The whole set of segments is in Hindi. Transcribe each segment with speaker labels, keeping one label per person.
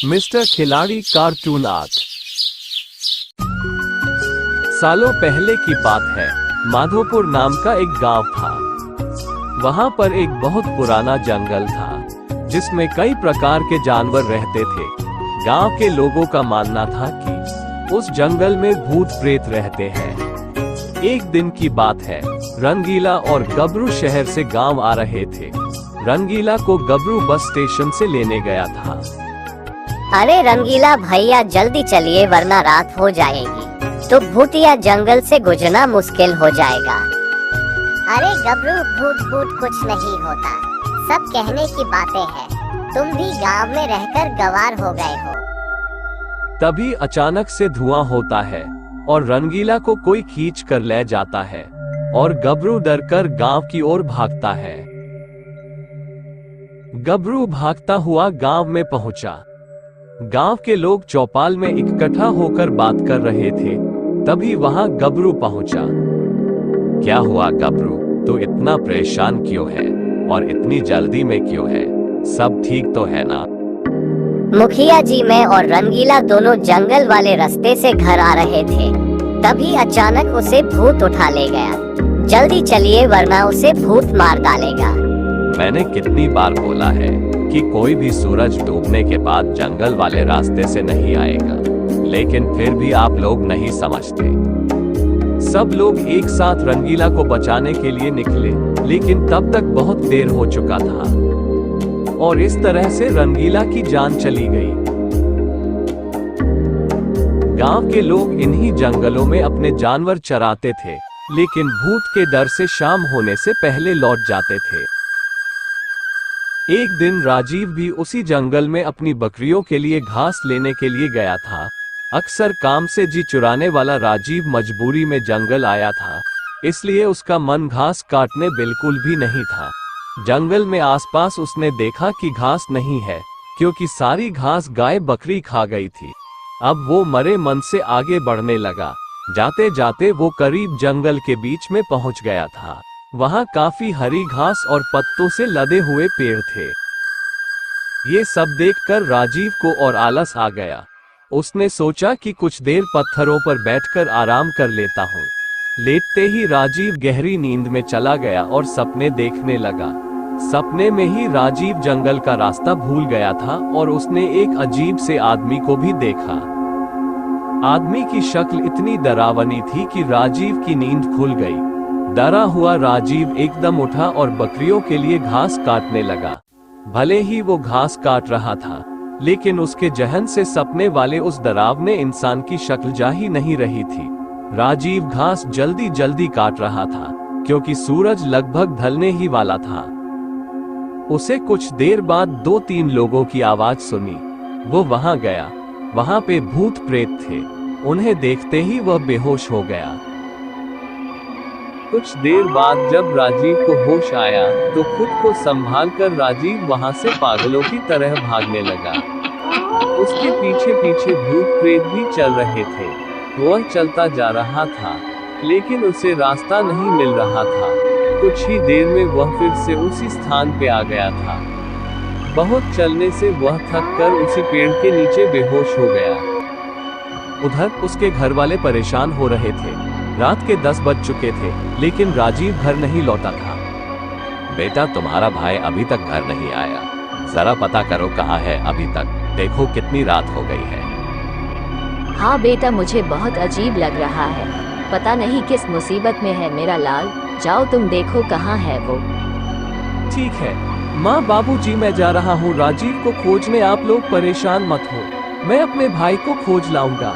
Speaker 1: मिस्टर खिलाड़ी कार्टून आर्ट। सालों पहले की बात है। माधोपुर नाम का एक गांव था। वहां पर एक बहुत पुराना जंगल था जिसमें कई प्रकार के जानवर रहते थे। गांव के लोगों का मानना था कि उस जंगल में भूत प्रेत रहते हैं। एक दिन की बात है। रंगीला और गबरू शहर से गांव आ रहे थे। रंगीला को गबरू बस स्टेशन से लेने गया था।
Speaker 2: अरे रंगीला भैया जल्दी चलिए वरना रात हो जाएगी तो भूतिया जंगल से गुजरना मुश्किल हो जाएगा।
Speaker 3: अरे गबरू भूत भूत कुछ नहीं होता, सब कहने की बातें हैं। तुम भी गांव में रहकर गंवार हो गए हो।
Speaker 1: तभी अचानक से धुआं होता है और रंगीला को कोई खींच कर ले जाता है और गबरू डरकर गांव की ओर भागता है। गबरू भागता हुआ गांव में पहुंचा। गांव के लोग चौपाल में इकट्ठा होकर बात कर रहे थे। तभी वहां गबरू पहुंचा। क्या हुआ गबरू, तू इतना परेशान क्यों है और इतनी जल्दी में क्यों है? सब ठीक तो है ना?
Speaker 2: मुखिया जी मैं और रंगीला दोनों जंगल वाले रास्ते से घर आ रहे थे। तभी अचानक उसे भूत उठा ले गया। जल्दी चलिए वरना उसे भूत मार डालेगा।
Speaker 1: मैंने कितनी बार बोला है कि कोई भी सूरज डूबने के बाद जंगल वाले रास्ते से नहीं आएगा, लेकिन फिर भी आप लोग नहीं समझते। सब लोग एक साथ रंगीला को बचाने के लिए निकले, लेकिन तब तक बहुत देर हो चुका था और इस तरह से रंगीला की जान चली गई। गांव के लोग इन्हीं जंगलों में अपने जानवर चराते थे, लेकिन भूत के डर से शाम होने से पहले लौट जाते थे। एक दिन राजीव भी उसी जंगल में अपनी बकरियों के लिए घास लेने के लिए गया था। अक्सर काम से जी चुराने वाला राजीव मजबूरी में जंगल आया था, इसलिए उसका मन घास काटने बिल्कुल भी नहीं था। जंगल में आसपास उसने देखा कि घास नहीं है, क्योंकि सारी घास गाय बकरी खा गई थी। अब वो मरे मन से आगे बढ़ने लगा। जाते जाते वो करीब जंगल के बीच में पहुंच गया था। वहां काफी हरी घास और पत्तों से लदे हुए पेड़ थे। ये सब देखकर राजीव को और आलस आ गया। उसने सोचा कि कुछ देर पत्थरों पर बैठकर आराम कर लेता हूँ। लेटते ही राजीव गहरी नींद में चला गया और सपने देखने लगा। सपने में ही राजीव जंगल का रास्ता भूल गया था और उसने एक अजीब से आदमी को भी देखा। आदमी की शक्ल इतनी डरावनी थी कि राजीव की नींद खुल गई। डरा हुआ राजीव एकदम उठा और बकरियों के लिए घास काटने लगा। भले ही वो घास काट रहा था, लेकिन उसके जहन से सपने वाले उस डरावने इंसान की शक्ल जा ही नहीं रही थी। राजीव घास जल्दी जल्दी काट रहा था, क्योंकि सूरज लगभग ढलने ही वाला था। उसे कुछ देर बाद 2-3 लोगों की आवाज सुनी। वो वहां गया। वहां पे भूत प्रेत थे। उन्हें देखते ही वह बेहोश हो गया। कुछ देर बाद जब राजीव को होश आया तो खुद को संभालकर राजीव वहां से पागलों की तरह भागने लगा। उसके पीछे पीछे भूत प्रेत भी चल रहे थे। वह चलता जा रहा था, लेकिन उसे रास्ता नहीं मिल रहा था। कुछ ही देर में वह फिर से उसी स्थान पे आ गया था। बहुत चलने से वह थक कर उसी पेड़ के नीचे बेहोश हो गया। उधर उसके घर वाले परेशान हो रहे थे। रात के 10 बज चुके थे, लेकिन राजीव घर नहीं लौटा था। बेटा, तुम्हारा भाई अभी तक घर नहीं आया। जरा पता करो कहाँ है अभी तक। देखो कितनी रात हो गई है।
Speaker 4: हाँ बेटा, मुझे बहुत अजीब लग रहा है। पता नहीं किस मुसीबत में है मेरा लाल। जाओ तुम देखो कहाँ है वो।
Speaker 1: ठीक है माँ बाबूजी, मैं जा रहा हूँ राजीव को खोजने। आप लोग परेशान मत हो, मैं अपने भाई को खोज लाऊंगा।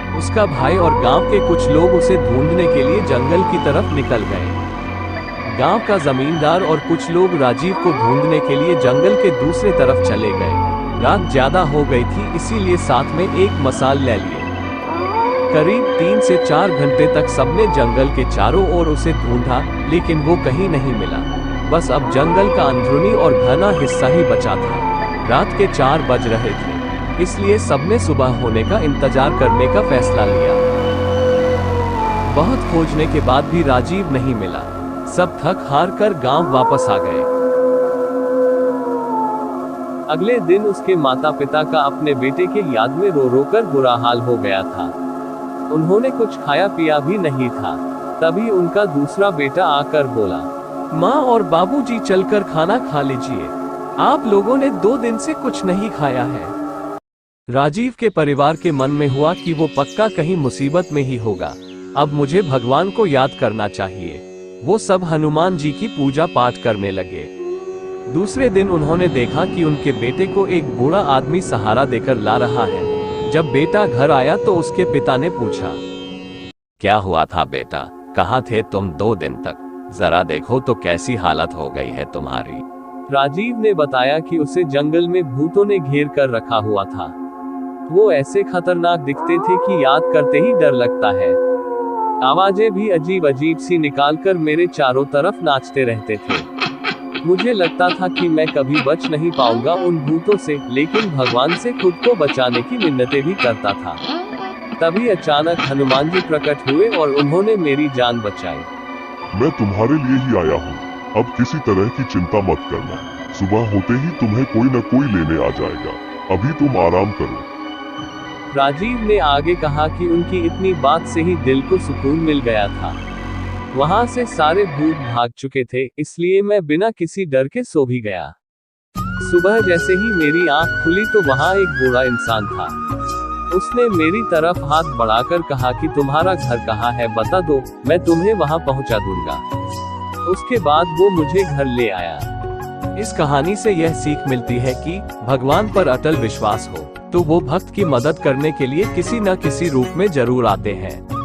Speaker 1: उसका भाई और गांव के कुछ लोग उसे ढूंढने के लिए जंगल की तरफ निकल गए। गांव का जमींदार और कुछ लोग राजीव को ढूंढने के लिए जंगल के दूसरे तरफ चले गए। रात ज्यादा हो गई थी, इसीलिए साथ में एक मसाल ले लिए। करीब 3 से 4 घंटे तक सबने जंगल के चारों ओर उसे ढूंढा, लेकिन वो कहीं नहीं मिला। बस अब जंगल का अंदरूनी और घना हिस्सा ही बचा था। रात के 4 बज रहे थे, इसलिए सबने सुबह होने का इंतजार करने का फैसला लिया। बहुत खोजने के बाद भी राजीव नहीं मिला। सब थक हार कर गांव वापस आ गए। अगले दिन उसके माता पिता का अपने बेटे के याद में रो रो कर बुरा हाल हो गया था। उन्होंने कुछ खाया पिया भी नहीं था। तभी उनका दूसरा बेटा आकर बोला, माँ और बाबूजी चलकर खाना खा लीजिए, आप लोगों ने 2 दिन से कुछ नहीं खाया है। राजीव के परिवार के मन में हुआ कि वो पक्का कहीं मुसीबत में ही होगा। अब मुझे भगवान को याद करना चाहिए। वो सब हनुमान जी की पूजा पाठ करने लगे। दूसरे दिन उन्होंने देखा कि उनके बेटे को एक बूढ़ा आदमी सहारा देकर ला रहा है। जब बेटा घर आया तो उसके पिता ने पूछा, क्या हुआ था बेटा, कहाँ थे तुम 2 दिन तक? जरा देखो तो कैसी हालत हो गई है तुम्हारी। राजीव ने बताया कि उसे जंगल में भूतों ने घेर कर रखा हुआ था। वो ऐसे खतरनाक दिखते थे कि याद करते ही डर लगता है। आवाजें भी अजीब अजीब सी निकालकर मेरे चारों तरफ नाचते रहते थे। मुझे लगता था कि मैं कभी बच नहीं पाऊंगा उन भूतों से, लेकिन भगवान से खुद को बचाने की मिन्नतें भी करता था। तभी अचानक हनुमान जी प्रकट हुए और उन्होंने मेरी जान बचाई।
Speaker 5: मैं तुम्हारे लिए ही आया हूँ, अब किसी तरह की चिंता मत करना। सुबह होते ही तुम्हें कोई न कोई लेने आ जाएगा, अभी तुम आराम करो।
Speaker 1: राजीव ने आगे कहा कि उनकी इतनी बात से ही दिल को सुकून मिल गया था। वहां से सारे भूत भाग चुके थे, इसलिए मैं बिना किसी डर के सो भी गया। सुबह जैसे ही मेरी आंख खुली तो वहां एक बूढ़ा इंसान था। उसने मेरी तरफ हाथ बढ़ाकर कहा कि तुम्हारा घर कहाँ है, बता दो, मैं तुम्हें वहां पहुंचा दूंगा। उसके बाद वो मुझे घर ले आया। इस कहानी से यह सीख मिलती है कि भगवान पर अटल विश्वास हो तो वो भक्त की मदद करने के लिए किसी न किसी रूप में जरूर आते हैं।